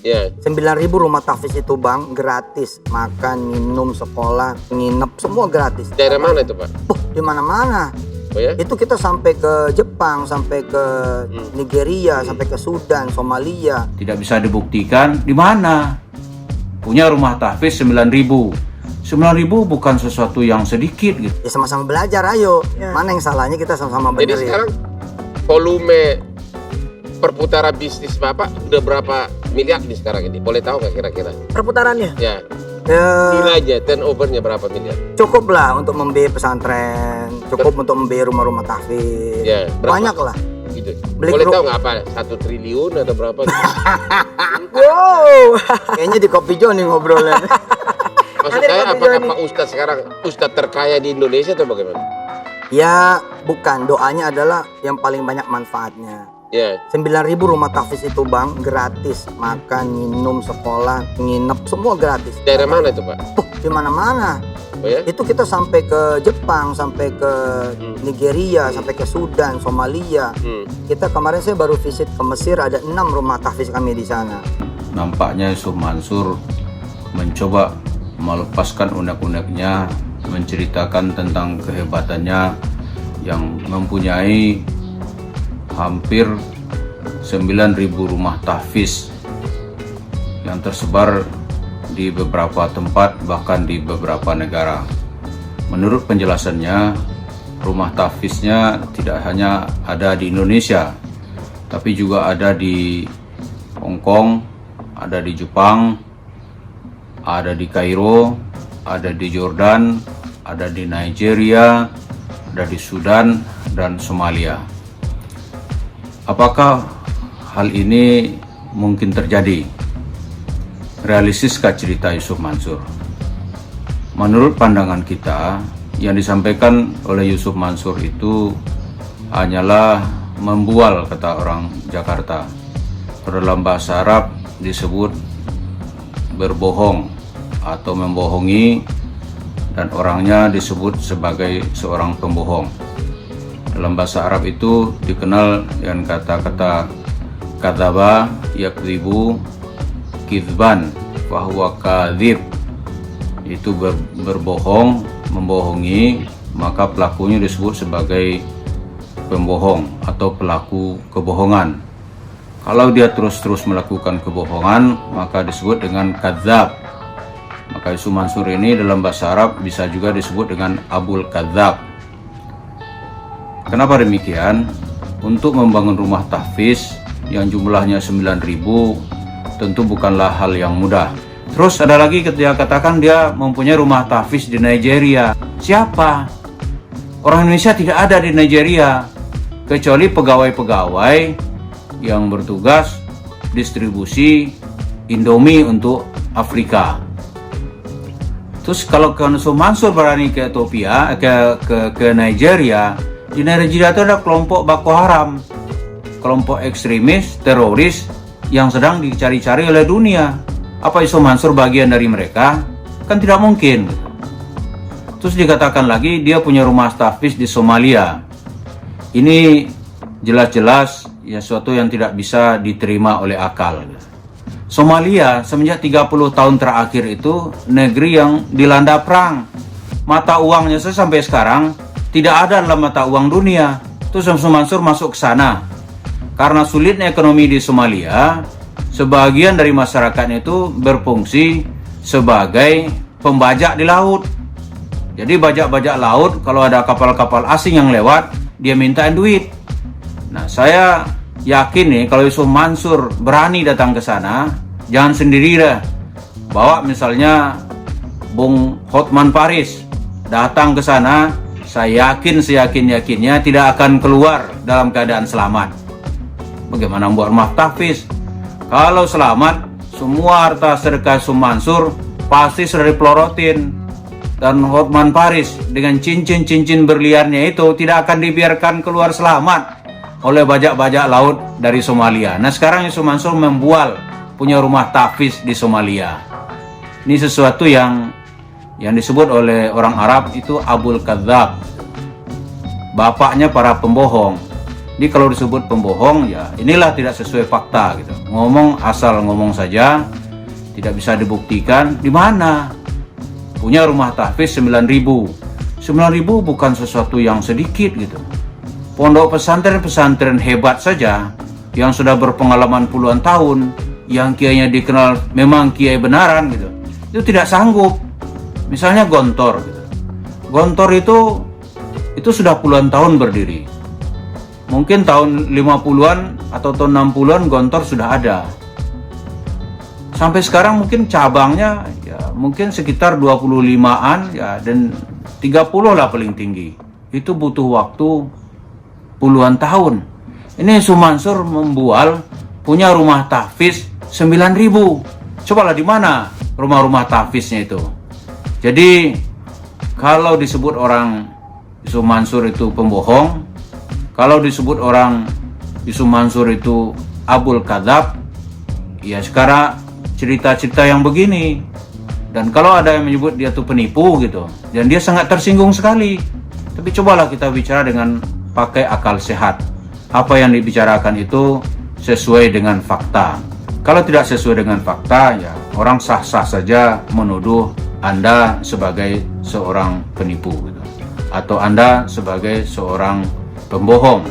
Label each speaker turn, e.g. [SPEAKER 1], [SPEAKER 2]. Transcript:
[SPEAKER 1] Ya.
[SPEAKER 2] 9.000 rumah tahfiz itu bang, gratis. Makan, minum, sekolah, nginep, semua gratis.
[SPEAKER 1] Daerah mana itu Pak?
[SPEAKER 2] Di mana-mana.
[SPEAKER 1] Oh ya?
[SPEAKER 2] Itu kita sampai ke Jepang, sampai ke Nigeria, sampai ke Sudan, Somalia.
[SPEAKER 3] Tidak bisa dibuktikan di mana. Punya rumah tahfiz 9.000. 9.000 bukan sesuatu yang sedikit gitu.
[SPEAKER 2] Ya sama-sama belajar, ayo. Mana yang salahnya kita sama-sama
[SPEAKER 1] Jadi
[SPEAKER 2] benerin.
[SPEAKER 1] sekarang volume perputaran bisnis Bapak udah berapa miliar nih sekarang ini? Boleh tahu nggak kira-kira?
[SPEAKER 4] Perputarannya.
[SPEAKER 1] Ya,
[SPEAKER 2] Ya,
[SPEAKER 1] nilainya, turnovernya berapa miliar?
[SPEAKER 2] cukup lah untuk membeli pesantren, cukup untuk membeli rumah-rumah tahfiz.
[SPEAKER 1] Ya, berapa?
[SPEAKER 2] Banyak lah.
[SPEAKER 1] Gitu.
[SPEAKER 2] Beli
[SPEAKER 1] Boleh
[SPEAKER 2] grup.
[SPEAKER 1] tahu nggak apa? 1 triliun atau berapa?
[SPEAKER 2] Wow, kayaknya di Kopi Jo nih ngobrolnya.
[SPEAKER 1] Maksud
[SPEAKER 4] Ada
[SPEAKER 1] saya
[SPEAKER 4] Pak
[SPEAKER 1] apakah
[SPEAKER 4] Joni.
[SPEAKER 1] Pak Ustadz sekarang Ustadz terkaya di Indonesia atau bagaimana?
[SPEAKER 2] Ya, bukan. Doanya adalah yang paling banyak manfaatnya.
[SPEAKER 1] Ya,
[SPEAKER 2] 9.000 rumah tahfiz itu bang, gratis. Makan, minum, sekolah, nginep, semua gratis.
[SPEAKER 1] daerah mana itu Pak?
[SPEAKER 2] Di mana-mana.
[SPEAKER 1] Oh ya?
[SPEAKER 2] Itu kita sampai ke Jepang, sampai ke Nigeria, sampai ke Sudan, Somalia. Kita kemarin saya baru visit ke Mesir, ada 6 rumah tahfiz kami di sana.
[SPEAKER 3] Nampaknya Yusuf Mansur mencoba melepaskan unek-uneknya, menceritakan tentang kehebatannya yang mempunyai hampir 9.000 rumah tahfiz yang tersebar di beberapa tempat, bahkan di beberapa negara. Menurut penjelasannya, rumah tahfiznya tidak hanya ada di Indonesia, tapi juga ada di Hong Kong, ada di Jepang, ada di Kairo, ada di Jordan, ada di Nigeria, ada di Sudan, dan Somalia. Apakah hal ini mungkin terjadi? Realistiskah cerita Yusuf Mansur? Menurut pandangan kita, yang disampaikan oleh Yusuf Mansur itu hanyalah membual, kata orang Jakarta. Dalam bahasa Arab disebut berbohong atau membohongi, dan orangnya disebut sebagai seorang pembohong. Dalam bahasa Arab itu dikenal dengan kata-kata kadzaba yakdzibu kizban fahuwa kadzib. Itu berbohong, membohongi, maka pelakunya disebut sebagai pembohong atau pelaku kebohongan. Kalau dia terus-terus melakukan kebohongan, maka disebut dengan kadzab. Maka Yusuf Mansur ini dalam bahasa Arab bisa juga disebut dengan Abul Kadzab. Kenapa demikian? Untuk membangun rumah tahfiz yang jumlahnya 9.000 tentu bukanlah hal yang mudah. Terus ada lagi ketika katakan dia mempunyai rumah tahfiz di Nigeria. Siapa? Orang Indonesia tidak ada di Nigeria, kecuali pegawai-pegawai yang bertugas distribusi Indomie untuk Afrika. Terus kalau Yusuf Mansur berani ke Ethiopia, ke Nigeria, di Nigeria itu ada kelompok Boko Haram, kelompok ekstremis, teroris yang sedang dicari-cari oleh dunia. Apa Yusuf Mansur bagian dari mereka? Kan tidak mungkin. Terus dikatakan lagi dia punya rumah tahfiz di Somalia. Ini jelas-jelas ya suatu yang tidak bisa diterima oleh akal. Somalia semenjak 30 tahun terakhir itu negeri yang dilanda perang. Mata uangnya sampai sekarang tidak ada dalam mata uang dunia. Terus Yusuf Mansur masuk ke sana. Karena sulitnya ekonomi di Somalia, sebagian dari masyarakatnya itu berfungsi sebagai pembajak di laut. Jadi bajak-bajak laut, kalau ada kapal-kapal asing yang lewat, dia mintain duit. Nah, saya yakin nih kalau Yusuf Mansur berani datang ke sana, jangan sendiri dah. Bawa misalnya Bung Hotman Paris datang ke sana, saya yakin seyakin-yakinnya tidak akan keluar dalam keadaan selamat. Bagaimana membuat rumah tahfiz? Kalau selamat, semua harta sedekah Yusuf Mansur pasti sudah dipelorotin. Dan Hotman Paris dengan cincin-cincin berliannya itu tidak akan dibiarkan keluar selamat oleh bajak-bajak laut dari Somalia. Nah sekarang Yusuf Mansur membual punya rumah tahfiz di Somalia. Ini sesuatu yang disebut oleh orang Arab itu Abul Kadzab. Bapaknya para pembohong. Jadi kalau disebut pembohong, ya inilah tidak sesuai fakta gitu. Ngomong asal ngomong saja, tidak bisa dibuktikan. Di mana? Punya rumah tahfiz 9.000. 9.000 bukan sesuatu yang sedikit gitu. Pondok pesantren-pesantren hebat saja, yang sudah berpengalaman puluhan tahun, yang kiainya dikenal memang kiai benaran gitu, itu tidak sanggup. Misalnya Gontor gitu. Gontor itu sudah puluhan tahun berdiri. Mungkin tahun 50-an atau tahun 60-an Gontor sudah ada. Sampai sekarang mungkin cabangnya ya mungkin sekitar 25-an ya, dan 30 lah paling tinggi. Itu butuh waktu puluhan tahun. Ini Sumansur membual punya rumah tahfiz 9.000. Cobalah di mana rumah-rumah tahfiznya itu. Jadi kalau disebut orang Yusuf Mansur itu pembohong, kalau disebut orang Yusuf Mansur itu Abul Kadzab, ya sekarang cerita-cerita yang begini. Dan kalau ada yang menyebut dia tuh penipu gitu, dan dia sangat tersinggung sekali. Tapi cobalah kita bicara dengan pakai akal sehat. Apa yang dibicarakan itu sesuai dengan fakta. Kalau tidak sesuai dengan fakta, ya orang sah-sah saja menuduh Anda sebagai seorang penipu gitu, atau Anda sebagai seorang pembohong.